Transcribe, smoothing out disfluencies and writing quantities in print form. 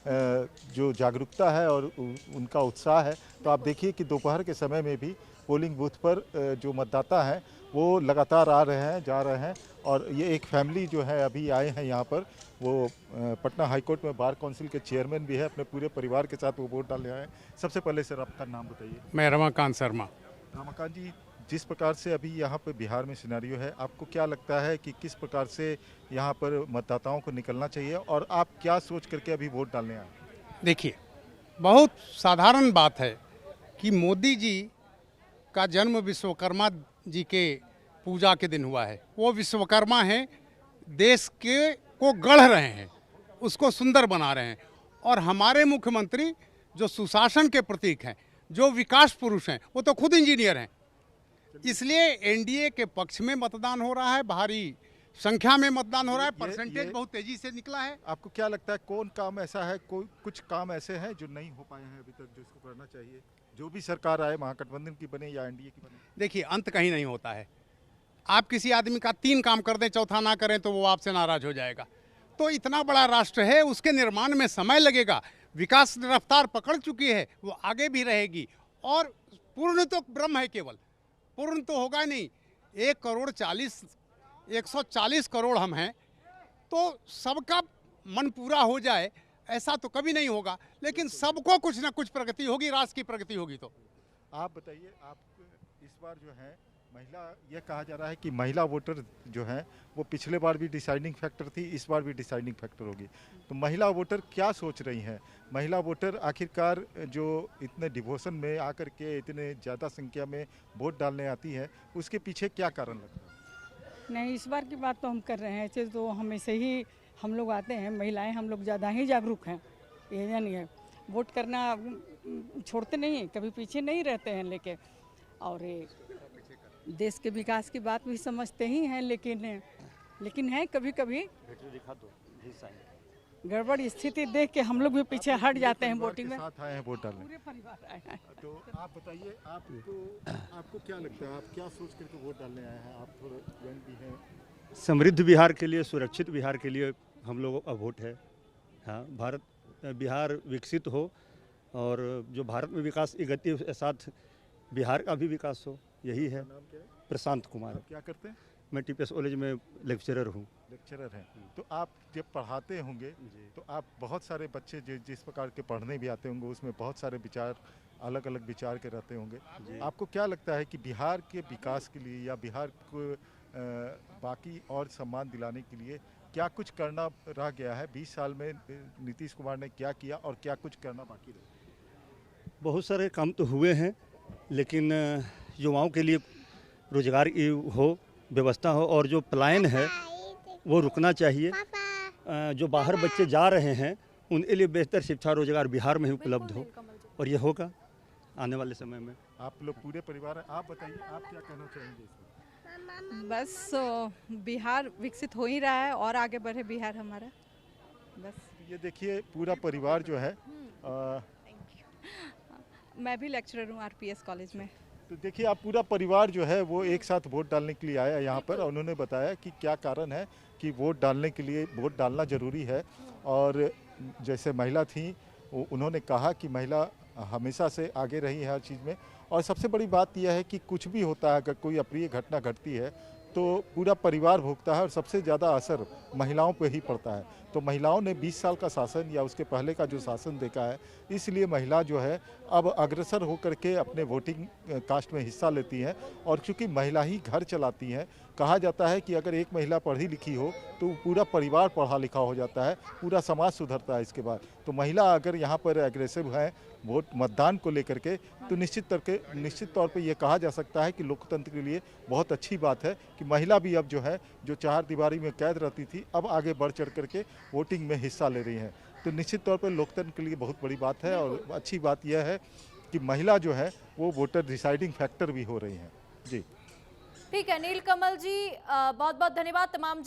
जो जागरूकता है और उनका उत्साह है। तो आप देखिए कि दोपहर के समय में भी पोलिंग बूथ पर जो मतदाता हैं वो लगातार आ रहे हैं, जा रहे हैं। और ये एक फैमिली जो है अभी आए हैं यहाँ पर, वो पटना हाईकोर्ट में बार काउंसिल के चेयरमैन भी है, अपने पूरे परिवार के साथ वो वोट डालने आए हैं। सबसे पहले सर आपका नाम बताइए। मैं रमाकांत शर्मा। रमाकांत जी, जिस प्रकार से अभी यहाँ पर बिहार में सिनेरियो है, आपको क्या लगता है कि किस प्रकार से यहाँ पर मतदाताओं को निकलना चाहिए और आप क्या सोच करके अभी वोट डालने आए? देखिए, बहुत साधारण बात है कि मोदी जी का जन्म विश्वकर्मा जी के पूजा के दिन हुआ है। वो विश्वकर्मा हैं, देश के को गढ़ रहे हैं, उसको सुंदर बना रहे हैं। और हमारे मुख्यमंत्री जो सुशासन के प्रतीक हैं, जो विकास पुरुष हैं, वो तो खुद इंजीनियर हैं। इसलिए एनडीए के पक्ष में मतदान हो रहा है, भारी संख्या में मतदान हो रहा है, परसेंटेज बहुत तेजी से निकला है। आपको क्या लगता है कौन काम ऐसा है, कोई कुछ काम ऐसे हैं जो नहीं हो पाए हैं अभी तक, जो इसको करना चाहिए, जो भी सरकार आए, महागठबंधन की बने या एनडीए की बने? देखिए, अंत कहीं नहीं होता है। आप किसी आदमी का 3 काम कर दें, चौथा ना करें तो वो आपसे नाराज हो जाएगा। तो इतना बड़ा राष्ट्र है, उसके निर्माण में समय लगेगा। विकास रफ्तार पकड़ चुकी है, वो आगे भी रहेगी। और पूर्ण तो ब्रह्म है, केवल पूर्ण तो होगा नहीं। 140 करोड़ हम हैं, तो सबका मन पूरा हो जाए ऐसा तो कभी नहीं होगा, लेकिन सबको कुछ ना कुछ प्रगति होगी, राष्ट्र की प्रगति होगी। तो आप बताइए, आप इस बार जो है महिला, यह कहा जा रहा है कि महिला वोटर जो है वो पिछले बार भी डिसाइडिंग फैक्टर थी, इस बार भी डिसाइडिंग फैक्टर होगी। तो महिला वोटर क्या सोच रही हैं? महिला वोटर आखिरकार जो इतने डिवोशन में आकर के इतने ज़्यादा संख्या में वोट डालने आती है, उसके पीछे क्या कारण लगता है? नहीं, इस बार की बात तो हम कर रहे हैं। ऐसे तो हमेशा ही हम लोग आते हैं, महिलाएं हम लोग ज़्यादा ही जागरूक हैं। ये नहीं है, वोट करना छोड़ते नहीं हैं, कभी पीछे नहीं रहते हैं लेके। और ये देश के विकास की बात भी समझते ही हैं, लेकिन है कभी कभी गड़बड़ स्थिति देख के हम लोग भी पीछे हट जाते हैं वोटिंग में। साथ आए हैं वोट डालने। पूरे परिवार आए हैं। तो आप बताइए, आपको क्या लगता है, आप क्या सोच करके वोट डालने आए हैं? आप थोड़ा यंग भी हैं। समृद्ध बिहार के लिए, सुरक्षित बिहार के लिए हम लोगों का वोट है। हाँ, बिहार विकसित हो और जो भारत में विकास की गति के साथ बिहार का भी विकास हो, यही है। नाम क्या है? प्रशांत कुमार। आप क्या करते हैं? मैं टीपीएस कॉलेज में लेक्चरर हूँ। लेक्चरर हैं। तो आप जब पढ़ाते होंगे तो आप बहुत सारे बच्चे जिस प्रकार के पढ़ने भी आते होंगे, उसमें बहुत सारे विचार, अलग अलग विचार के रहते होंगे। आपको क्या लगता है कि बिहार के विकास के लिए या बिहार को बाकी और सम्मान दिलाने के लिए क्या कुछ करना रह गया है? 20 साल में नीतीश कुमार ने क्या किया और क्या कुछ करना बाकी रहा? बहुत सारे काम तो हुए हैं, लेकिन युवाओं के लिए रोजगार की हो व्यवस्था हो, और जो पलायन है वो रुकना चाहिए। जो बाहर बच्चे जा रहे हैं उनके लिए बेहतर शिक्षा रोजगार बिहार में ही उपलब्ध हो, और ये होगा आने वाले समय में। आप लोग पूरे परिवार हैं, आप बताइए आप क्या कहना चाहेंगे इसमें? बस बिहार विकसित हो ही रहा है और आगे बढ़े बिहार हमारा, बस। ये देखिए पूरा परिवार जो है मैं भी लेक्चरर हूँ आरपीएस कॉलेज में। तो देखिए आप पूरा परिवार जो है वो एक साथ वोट डालने के लिए आया यहाँ पर। उन्होंने बताया कि क्या कारण है कि वोट डालने के लिए वोट डालना ज़रूरी है। और जैसे महिला थी, उन्होंने कहा कि महिला हमेशा से आगे रही है हर चीज़ में। और सबसे बड़ी बात यह है कि कुछ भी होता है, अगर कोई अप्रिय घटना घटती है तो पूरा परिवार भोगता है और सबसे ज़्यादा असर महिलाओं पे ही पड़ता है। तो महिलाओं ने 20 साल का शासन या उसके पहले का जो शासन देखा है, इसलिए महिला जो है अब अग्रसर होकर के अपने वोटिंग कास्ट में हिस्सा लेती हैं। और चूँकि महिला ही घर चलाती हैं, कहा जाता है कि अगर एक महिला पढ़ी लिखी हो तो पूरा परिवार पढ़ा लिखा हो जाता है, पूरा समाज सुधरता है इसके बाद। तो महिला अगर यहाँ पर एग्रेसिव है वोट मतदान को लेकर के, तो निश्चित तौर पे ये कहा जा सकता है कि लोकतंत्र के लिए बहुत अच्छी बात है कि महिला भी अब जो है, जो चार दीवारी में कैद रहती थी, अब आगे बढ़ चढ़ करके वोटिंग में हिस्सा ले रही हैं। तो निश्चित तौर पर लोकतंत्र के लिए बहुत बड़ी बात है। और अच्छी बात यह है कि महिला जो है वो वोटर डिसाइडिंग फैक्टर भी हो रही हैं। जी ठीक है नीलकमल जी, बहुत बहुत धन्यवाद तमाम